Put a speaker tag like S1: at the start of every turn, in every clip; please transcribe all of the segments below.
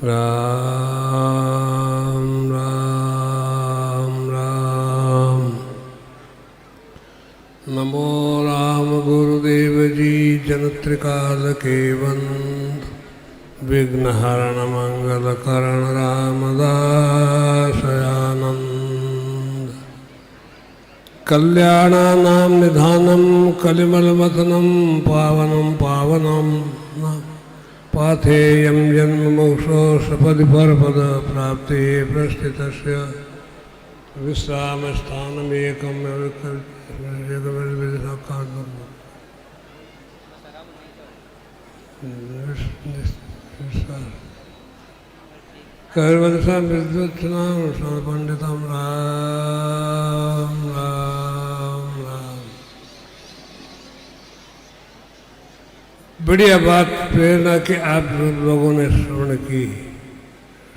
S1: राम राम राम। नमो राम गुरुदेव जी जनत्रिकाल के वंद विघ्नहरण मंगल करण रामदासयानंद। कल्याणानां निधानं कलिमलमथनं पावनं पावनं पाथेयं जन्ममोक्षो सपदि परपद प्राप्ते प्रस्थितस्य विश्रामस्थानमेकं कैर्वंशं विद्वत्सनां पंडितं राम राम राम। बढ़िया बात प्रेरणा के आप लोगों ने श्रवण की।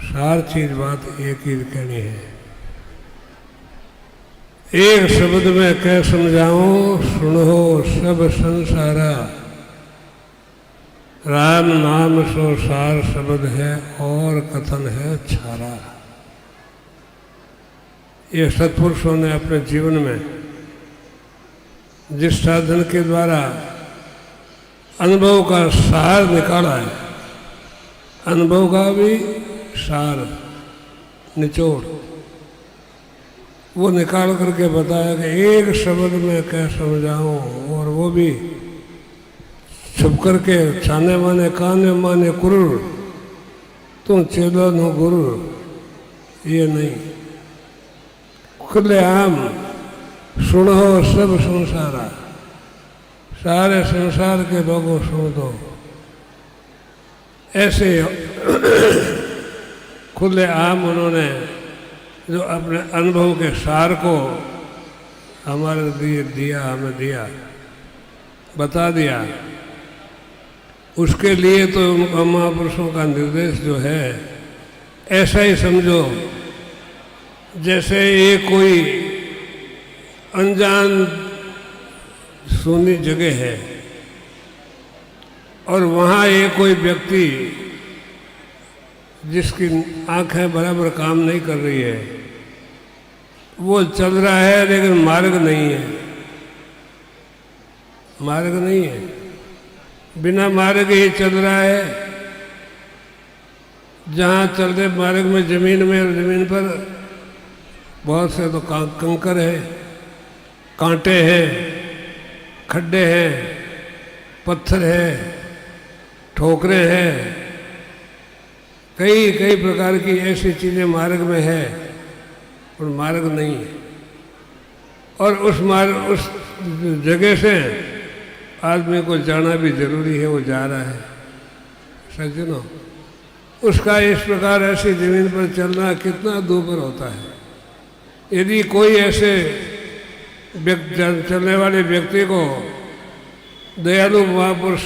S1: सार चीज बात एक ही कहनी है। एक शब्द में कह समझाऊं, सुनो सब संसारा। राम नाम सो सार शब्द है और कथन है छारा। ये सत्पुरुषों ने अपने जीवन में जिस साधन के द्वारा अनुभव का सार निकाला है, अनुभव का भी सार निचोड़ वो निकाल करके बताया कि एक शब्द में क्या समझाऊं, और वो भी छुप करके छाने माने काने माने कुरुर तुम चेलो नो गुरु, ये नहीं। खुले आम सुनो सब संसारा, सारे संसार के लोगों सुन दो। ऐसे खुले आम उन्होंने जो अपने अनुभव के सार को हमारे लिए दिया, हमें दिया, बता दिया। उसके लिए तो महापुरुषों का निर्देश जो है ऐसा ही समझो जैसे ये कोई अनजान सूनी जगह है और वहाँ एक कोई व्यक्ति जिसकी आंखें बराबर काम नहीं कर रही है, वो चल रहा है लेकिन मार्ग नहीं है, मार्ग नहीं है, बिना मार्ग ही चल रहा है। जहाँ चलते मार्ग में जमीन पर बहुत से तो कंकर है, कांटे हैं, खड्डे हैं, पत्थर है, ठोकरे हैं, कई कई प्रकार की ऐसी चीज़ें मार्ग में है और मार्ग नहीं है। और उस जगह से आदमी को जाना भी जरूरी है, वो जा रहा है। सज्जनों, उसका इस प्रकार ऐसी जमीन पर चलना कितना दूभर होता है। यदि कोई ऐसे चलने वाले व्यक्ति को दयालु महापुरुष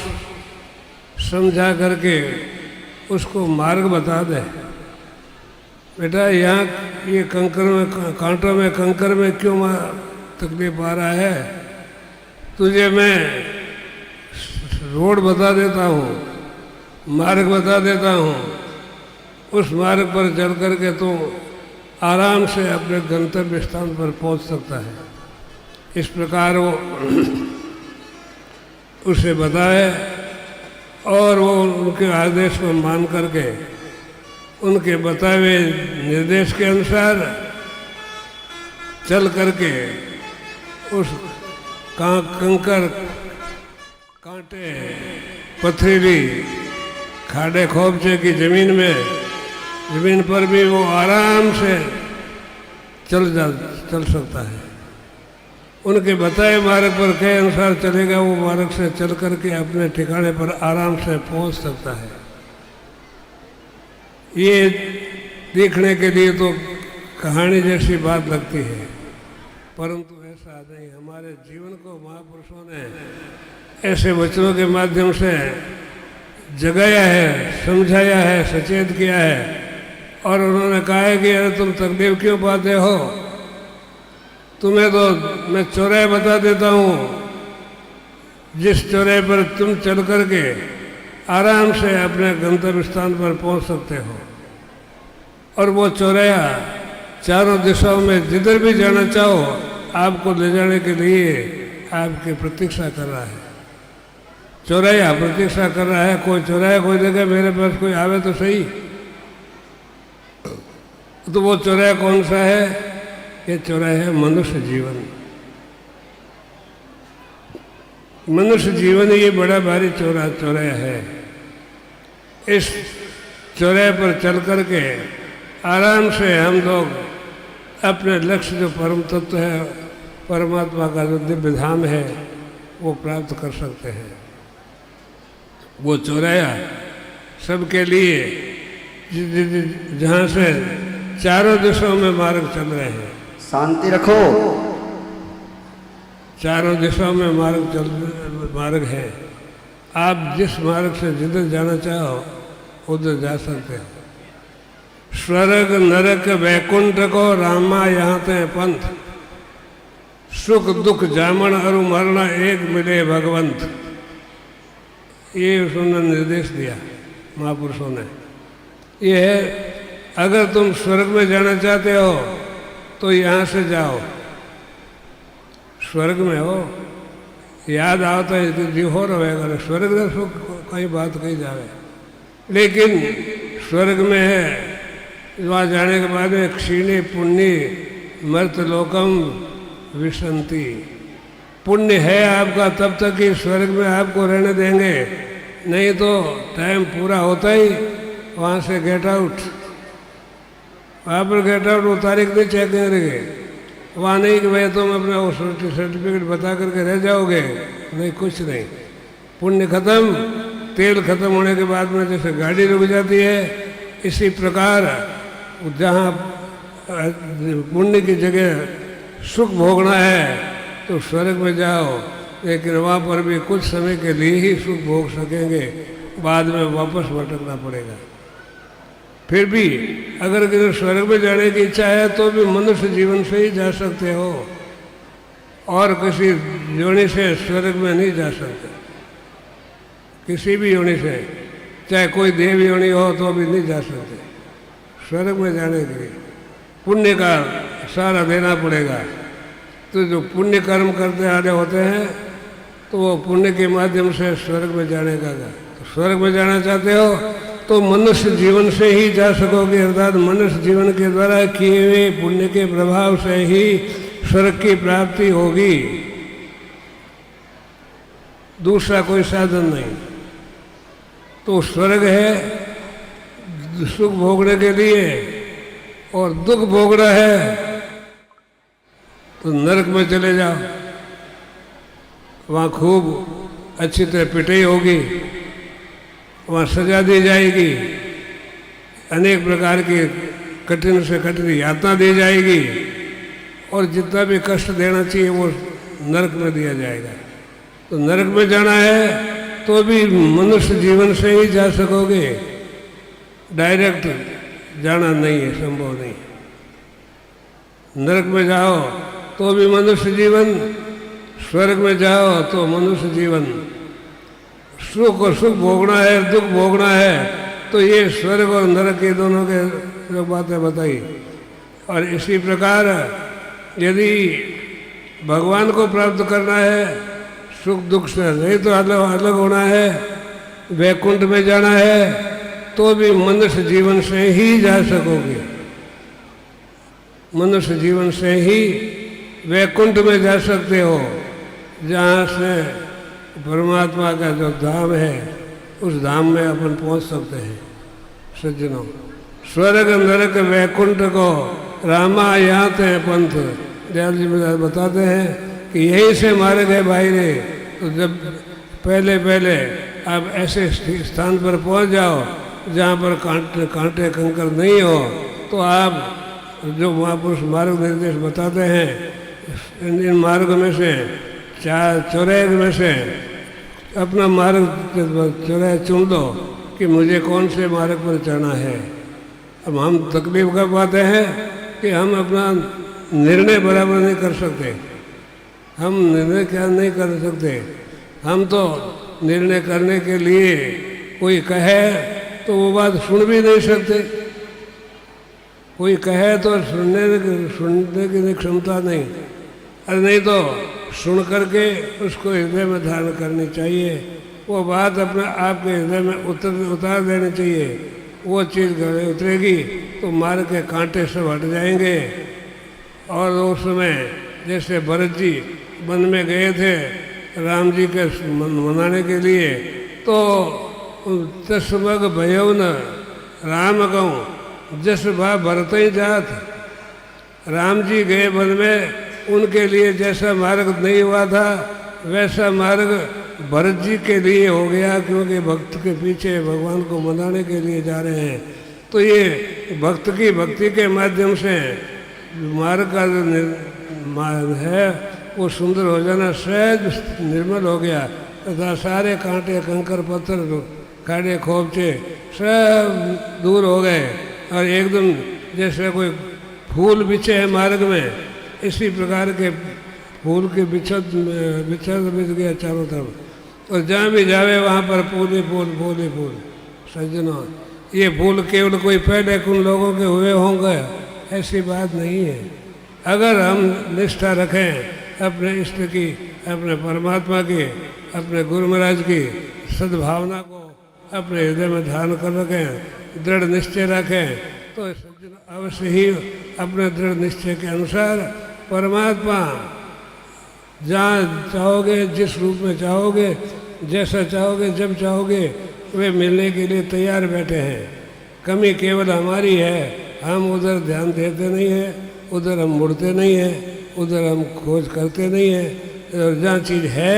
S1: समझा करके उसको मार्ग बता दे, बेटा यहाँ ये कंकर में कांटों में कंकर में क्यों तकलीफ आ रहा है, तुझे मैं रोड बता देता हूँ, मार्ग बता देता हूँ, उस मार्ग पर चल करके तू आराम से अपने गंतव्य स्थान पर पहुँच सकता है। इस प्रकार वो उसे बताए और वो उनके आदेश को मान करके उनके बताए हुए निर्देश के अनुसार चल करके उस कंकर कांटे पथरीली खाड़े खोपचे की जमीन पर भी वो आराम से चल सकता है। उनके बताए मार्ग पर के अनुसार चलेगा, वो मार्ग से चल करके अपने ठिकाने पर आराम से पहुंच सकता है। ये देखने के लिए तो कहानी जैसी बात लगती है, परंतु ऐसा नहीं। हमारे जीवन को महापुरुषों ने ऐसे वचनों के माध्यम से जगाया है, समझाया है, सचेत किया है। और उन्होंने कहा है कि अरे तुम तकलीफ क्यों पाते हो, तुम्हें तो मैं चौराहे बता देता हूँ, जिस चौराहे पर तुम चल करके आराम से अपने गंतव्य स्थान पर पहुंच सकते हो। और वो चौराहा चारों दिशाओं में जिधर भी जाना चाहो आपको ले जाने के लिए आपकी प्रतीक्षा कर रहा है। चौराहा प्रतीक्षा कर रहा है। कोई चौराहा कोई जगह मेरे पास कोई आवे तो सही। तो वो चौराहा कौन सा है? ये चौराहा है मनुष्य जीवन। मनुष्य जीवन ये बड़ा भारी चौराहा है। इस चौराहे पर चल करके आराम से हम लोग अपने लक्ष्य जो परम तत्व है, परमात्मा का जो दिव्य धाम है, वो प्राप्त कर सकते हैं। वो चौराहा सबके लिए जहाँ से चारों दिशाओं में मार्ग चल रहे हैं।
S2: शांति रखो।
S1: चारों दिशाओं में मार्ग है। आप जिस मार्ग से जिधर जाना चाहो उधर जा सकते हो। स्वर्ग नरक वैकुंठ को रामा यहाँ ते पंथ, सुख दुख जामन अरु मरना एक मिले भगवंत। ये उसने निर्देश दिया महापुरुषों ने। ये है, अगर तुम स्वर्ग में जाना चाहते हो तो यहाँ से जाओ। स्वर्ग में हो, याद आओ तो जी हो रहेगा। स्वर्ग में सुख कई बात कही जावे, लेकिन स्वर्ग में है वहाँ जाने के बाद में क्षीणे पुण्य मर्त लोकम विसंति। पुण्य है आपका तब तक कि स्वर्ग में आपको रहने देंगे, नहीं तो टाइम पूरा होता ही वहाँ से गेट आउट। वहाँ पर गेट आउट वो तारीख नहीं चेक करेंगे। वहाँ नहीं कि भाई तुम अपना वो सर्टिफिकेट बता करके रह जाओगे, नहीं, कुछ नहीं। पुण्य खत्म, तेल खत्म होने के बाद में जैसे गाड़ी रुक जाती है, इसी प्रकार जहाँ पुण्य की जगह सुख भोगना है तो स्वर्ग में जाओ, लेकिन वहाँ पर भी कुछ समय के लिए ही सुख भोग सकेंगे, बाद में वापस भटकना पड़ेगा। फिर भी अगर किसी स्वर्ग में जाने की इच्छा है तो भी मनुष्य जीवन से ही जा सकते हो, और किसी योनि से स्वर्ग में नहीं जा सकते। किसी भी योनि से, चाहे कोई देव योनि हो तो भी नहीं जा सकते स्वर्ग में जाने के लिए। पुण्य का सहारा देना पड़ेगा। तो जो पुण्य कर्म करते आ रहे होते हैं तो वो पुण्य के माध्यम से स्वर्ग में जाने का। तो स्वर्ग में जाना चाहते हो तो मनुष्य जीवन से ही जा सकोगे, अर्थात मनुष्य जीवन के द्वारा किए हुए पुण्य के प्रभाव से ही स्वर्ग की प्राप्ति होगी। दूसरा कोई साधन नहीं। तो स्वर्ग है सुख भोगने के लिए, और दुख भोगना है तो नरक में चले जाओ। वहाँ खूब अच्छी तरह पिटाई होगी, वहाँ सजा दी जाएगी, अनेक प्रकार की कठिन से कठिन यातना दी जाएगी, और जितना भी कष्ट देना चाहिए वो नरक में दिया जाएगा। तो नरक में जाना है तो भी मनुष्य जीवन से ही जा सकोगे, डायरेक्ट जाना नहीं है, संभव नहीं। नरक में जाओ तो भी मनुष्य जीवन, स्वर्ग में जाओ तो मनुष्य जीवन। सुख और सुख भोगना है, दुख भोगना है, तो ये स्वर्ग और नरक के दोनों के जो बातें बताई। और इसी प्रकार यदि भगवान को प्राप्त करना है, सुख दुख से नहीं तो अलग होना है, वैकुंठ में जाना है, तो भी मनुष्य जीवन से ही जा सकोगे। मनुष्य जीवन से ही वैकुंठ में जा सकते हो, जहाँ से परमात्मा का जो धाम है उस धाम में अपन पहुँच सकते हैं। सज्जनों, स्वर्ग नरक वैकुंठ को रामा यहाँ थे पंथ। दयाल जी महाराज बताते हैं कि यही से मारे गए भाई ने। तो जब पहले आप ऐसे स्थान पर पहुँच जाओ जहाँ पर कांटे कंकर नहीं हो, तो आप जो महापुरुष मार्ग निर्देश बताते हैं, इन मार्ग में से चौराहे में से अपना मार्ग चौराहे चुन दो कि मुझे कौन से मार्ग पर चढ़ना है। अब हम तकलीफ कर पाते हैं कि हम अपना निर्णय बराबर नहीं कर सकते। हम निर्णय क्या नहीं कर सकते। हम तो निर्णय करने के लिए कोई कहे तो वो बात सुन भी नहीं सकते, कोई कहे तो सुनने की क्षमता नहीं, अरे नहीं तो सुन करके उसको हृदय में धारण करनी चाहिए, वो बात अपने आपके हृदय में उतार देनी चाहिए। वो चीज़ गले उतरेगी तो मार्ग के कांटे सब हट जाएंगे। और उस समय जैसे भरत जी वन में गए थे राम जी के मनाने के लिए, तो तस्मग भयो न राम कहूँ जस भा भरत ही जात। राम जी गए वन में, उनके लिए जैसा मार्ग नहीं हुआ था वैसा मार्ग भरत जी के लिए हो गया, क्योंकि भक्त के पीछे भगवान को मनाने के लिए जा रहे हैं। तो ये भक्त की भक्ति के माध्यम से मार्ग का जो है वो सुंदर हो जाना सहज निर्मल हो गया, तथा सारे कांटे कंकर पत्थर खाड़े खोपचे सब दूर हो गए, और एकदम जैसे कोई फूल बिछे हैं मार्ग में, इसी प्रकार के फूल के बिछ गया चारों तरफ, और जहाँ भी जावे वहाँ पर फूल ही फूल, फूल ही फूल। सज्जनों, ये फूल केवल कोई पहले उन लोगों के हुए होंगे ऐसी बात नहीं है। अगर हम निष्ठा रखें अपने इष्ट की, अपने परमात्मा की, अपने गुरु महाराज की सद्भावना को अपने हृदय में धारण कर रखें, दृढ़ निश्चय रखें, तो सज्जन अवश्य ही अपने दृढ़ निश्चय के अनुसार परमात्मा जहाँ चाहोगे, जिस रूप में चाहोगे, जैसा चाहोगे, जब चाहोगे, वे मिलने के लिए तैयार बैठे हैं। कमी केवल हमारी है, हम उधर ध्यान देते नहीं हैं, उधर हम मुड़ते नहीं हैं, उधर हम खोज करते नहीं हैं। और जहाँ चीज़ है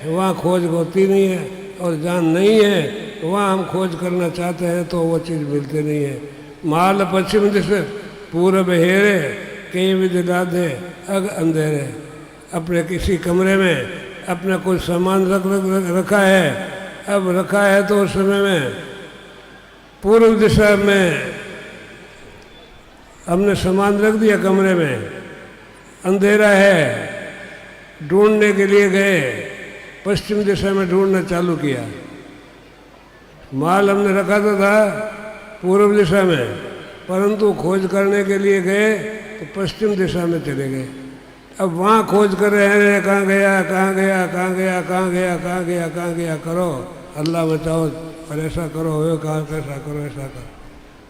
S1: वहाँ खोज होती नहीं है, और जहाँ नहीं है वहाँ हम खोज करना चाहते हैं तो वो चीज़ मिलती नहीं है। माल पश्चिम दिश पूरब हेरे, कई विधि लादे अग अंधेरे। अपने किसी कमरे में अपना कुछ सामान रखा है, अब रखा है तो उस समय में पूर्व दिशा में हमने सामान रख दिया कमरे में, अंधेरा है, ढूंढने के लिए गए, पश्चिम दिशा में ढूंढना चालू किया। माल हमने रखा तो था पूर्व दिशा में, परंतु खोज करने के लिए गए तो पश्चिम दिशा में चले गए। अब वहाँ खोज कर रहे हैं, कहाँ गया, कहाँ गया, कहाँ गया, कहाँ गया, कहाँ गया, कहाँ गया, करो अल्लाह बचाओ, और ऐसा करो, हो कहाँ कैसा करो, ऐसा करो,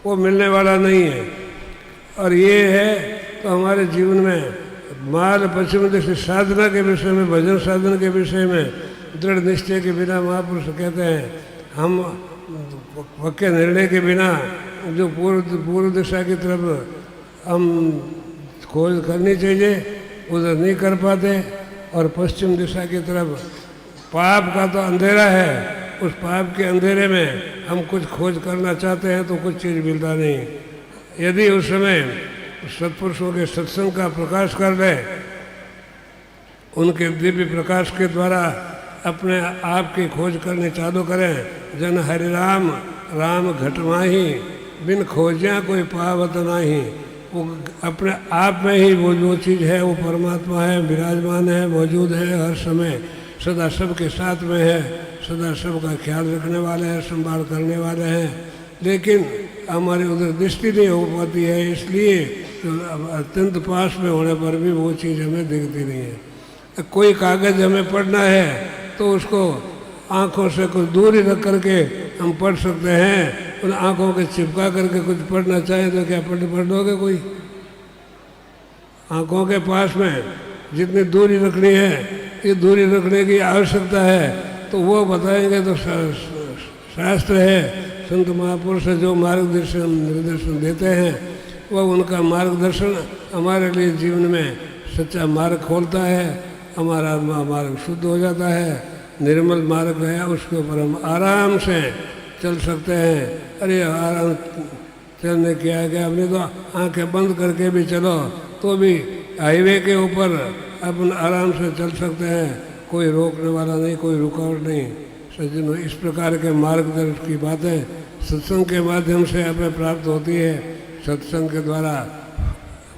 S1: वो मिलने वाला नहीं है। और ये है तो हमारे जीवन में माल पश्चिम दिशा साधना के विषय में, भजन साधन के विषय में दृढ़ निश्चय के बिना महापुरुष कहते हैं, हम पक्के निर्णय के बिना जो पूर्व दिशा की तरफ हम खोज करनी चाहिए उधर नहीं कर पाते, और पश्चिम दिशा की तरफ पाप का तो अंधेरा है, उस पाप के अंधेरे में हम कुछ खोज करना चाहते हैं तो कुछ चीज़ मिलता नहीं। यदि उस समय सत्पुरुषों के सत्संग का प्रकाश कर ले, उनके दिव्य प्रकाश के द्वारा अपने आप की खोज करनी चालू करें, जन हरि राम राम घटमाही, बिन खोजिया कोई पावत नाही। वो अपने आप में ही वो जो चीज़ है वो परमात्मा है, विराजमान है, मौजूद है, हर समय सदा सबके साथ में है, सदा सबका ख्याल रखने वाले हैं, संभाल करने वाले हैं। लेकिन हमारी उधर दृष्टि नहीं हो पाती है, इसलिए तो अत्यंत पास में होने पर भी वो चीज़ हमें दिखती नहीं है। कोई कागज़ हमें पढ़ना है तो उसको आँखों से कुछ दूरी रख करके हम पढ़ सकते हैं, उन आँखों के चिपका करके कुछ पढ़ना चाहें तो क्या पढ़ लोगे? कोई आँखों के पास में जितनी दूरी रखनी है, ये दूरी रखने की आवश्यकता है तो वो बताएंगे। तो शास्त्र है, संत महापुरुष जो मार्गदर्शन निर्देशन देते हैं, वह उनका मार्गदर्शन हमारे लिए जीवन में सच्चा मार्ग खोलता है, हमारा मार्ग शुद्ध हो जाता है, निर्मल मार्ग है, उसके ऊपर हम आराम से चल सकते हैं। अरे आराम चलने क्या है, अपनी तो आंखें बंद करके भी चलो तो भी हाईवे के ऊपर अपन आराम से चल सकते हैं, कोई रोकने वाला नहीं, कोई रुकावट नहीं। सज्जनों, इस प्रकार के मार्गदर्शन की बातें सत्संग के माध्यम से हमें प्राप्त होती है। सत्संग के द्वारा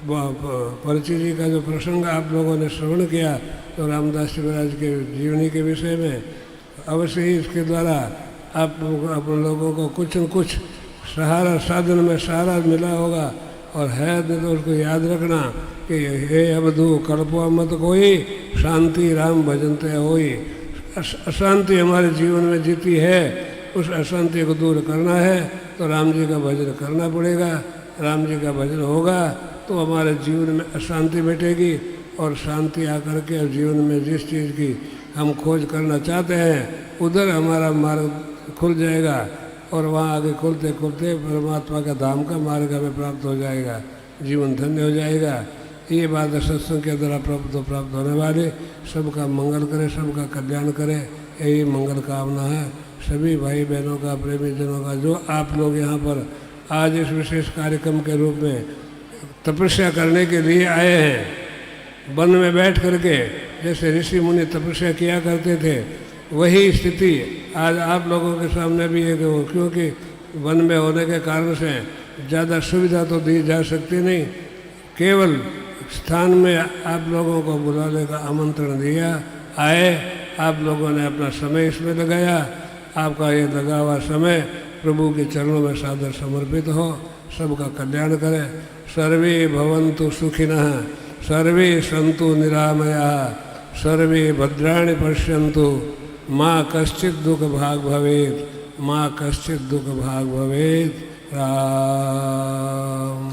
S1: परिचय जी का जो प्रसंग आप लोगों ने श्रवण किया, तो रामदास जी महाराज के जीवनी के विषय में, अवश्य ही इसके द्वारा आप लोगों को कुछ न कुछ सहारा, साधन में सहारा मिला होगा, और है तो उसको याद रखना कि हे अवधू कल्पवा मत कोई, शांति राम भजनते होई। अशांति हमारे जीवन में जीती है, उस अशांति को दूर करना है तो राम जी का भजन करना पड़ेगा। राम जी का भजन होगा तो हमारे जीवन में अशांति मिटेगी, और शांति आकर के जीवन में जिस चीज़ की हम खोज करना चाहते हैं उधर हमारा मार्ग खुल जाएगा, और वहाँ आगे खुलते खुलते परमात्मा का धाम का मार्ग हमें प्राप्त हो जाएगा, जीवन धन्य हो जाएगा। ये बात सत्संग के द्वारा प्राप्त होने वाले। सबका मंगल करे, सबका कल्याण करे, यही मंगल कामना है सभी भाई बहनों का, प्रेमी जनों का, जो आप लोग यहाँ पर आज इस विशेष कार्यक्रम के रूप में तपस्या करने के लिए आए हैं। वन में बैठ करके जैसे ऋषि मुनि तपस्या किया करते थे, वही स्थिति आज आप लोगों के सामने भी है। क्योंकि वन में होने के कारण से ज़्यादा सुविधा तो दी जा सकती नहीं, केवल स्थान में आप लोगों को बुलाने का आमंत्रण दिया, आए, आप लोगों ने अपना समय इसमें लगाया। आपका ये लगा हुआ समय प्रभु के चरणों में सादर समर्पित हो। सबका कल्याण करे। सर्वे भवन्तु सुखिनः, सर्वे सन्तु निरामयाः, सर्वे भद्राणि पश्यन्तु, माँ कश्चित् दुख भाग भवेत्, माँ कश्चित् दुख भाग भवेत्। राम